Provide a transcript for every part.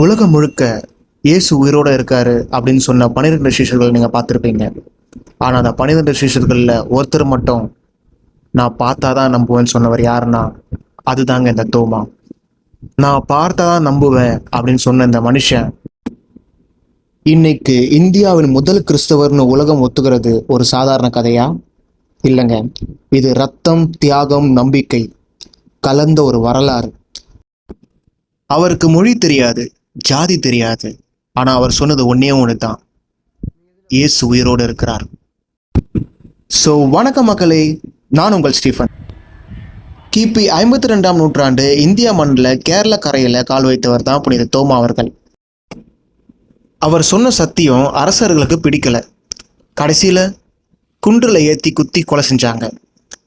உலகம் முழுக்க இயேசு உயிரோட இருக்காரு அப்படின்னு சொன்ன 12 சீஷர்கள் நீங்க பார்த்துருப்பீங்க. ஆனா அந்த 12 சீஷர்கள்ல ஒருத்தர் மட்டும் நான் பார்த்தாதான் நம்புவேன்னு சொன்னவர் யாருன்னா அதுதாங்க இந்த தோமா. நான் பார்த்தாதான் நம்புவேன் அப்படின்னு சொன்ன இந்த மனுஷன் இன்னைக்கு இந்தியாவின் முதல் கிறிஸ்தவர்னு உலகம் ஒத்துக்கிறது ஒரு சாதாரண கதையா? இல்லைங்க, இது ரத்தம், தியாகம், நம்பிக்கை கலந்த ஒரு வரலாறு. அவருக்கு மொழி தெரியாது, ஜாதி தெரியாது, ஆனா அவர் சொன்னது ஒன்னே ஒண்ணுதான், இயேசு உயிரோடு இருக்கிறார். ஸோ வணக்கம் மக்களே, நான் உங்கள் ஸ்டீஃபன். கிபி 52ஆம் நூற்றாண்டு இந்தியா மண்ணில் கேரள கரையில கால் வைத்தவர் தான் புனித தோமா அவர்கள். அவர் சொன்ன சத்தியம் அரசர்களுக்கு பிடிக்கல. கடைசியில குன்றுல ஏத்தி குத்தி கொலை செஞ்சாங்க.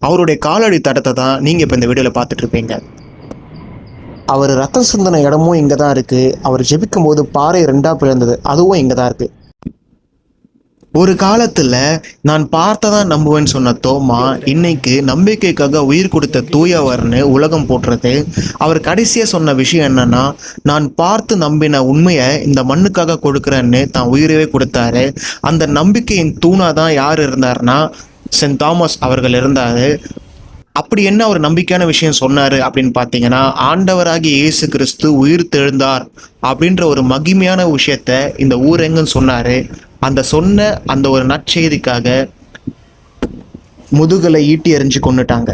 அவருடைய காலடி தடத்தை தான் நீங்க இப்ப இந்த வீடியோல பார்த்துட்டு இருப்பீங்க. அவர் ரத்த சிந்தன இடமும் இங்கே தான் இருக்குது. அவர் ஜெபிக்கும் போது பாறை 2ஆ பிளந்தது, அதுவும் இங்கே தான் இருக்குது. ஒரு காலத்தில் நான் பார்த்ததான் நம்புவேன்னு சொன்ன தோமா இன்னைக்கு நம்பிக்கைக்காக உயிர் கொடுத்த தூயவர்னு உலகம் போட்டுறது. அவர் கடைசியாக சொன்ன விஷயம் என்னன்னா, நான் பார்த்து நம்பின உண்மையை இந்த மண்ணுக்காக கொடுக்குறேன்னு தான் உயிரவே கொடுத்தாரு. அந்த நம்பிக்கையின் தூணாக தான் யார் இருந்தார்னா சென்ட் தாமஸ் அவர்கள் இருந்தார். அப்படி என்ன ஒரு நம்பிக்கையான விஷயம் சொன்னாரு அப்படின்னு பார்த்தீங்கன்னா, ஆண்டவராகிய இயேசு கிறிஸ்து உயிர் தெழுந்தார் அப்படின்ற ஒரு மகிமையான விஷயத்த இந்த ஊரெங்கன்னு சொன்னாரு. அந்த சொன்ன அந்த ஒரு நற்செய்திக்காக முதுகலை ஈட்டி எறிஞ்சு கொண்டுட்டாங்க.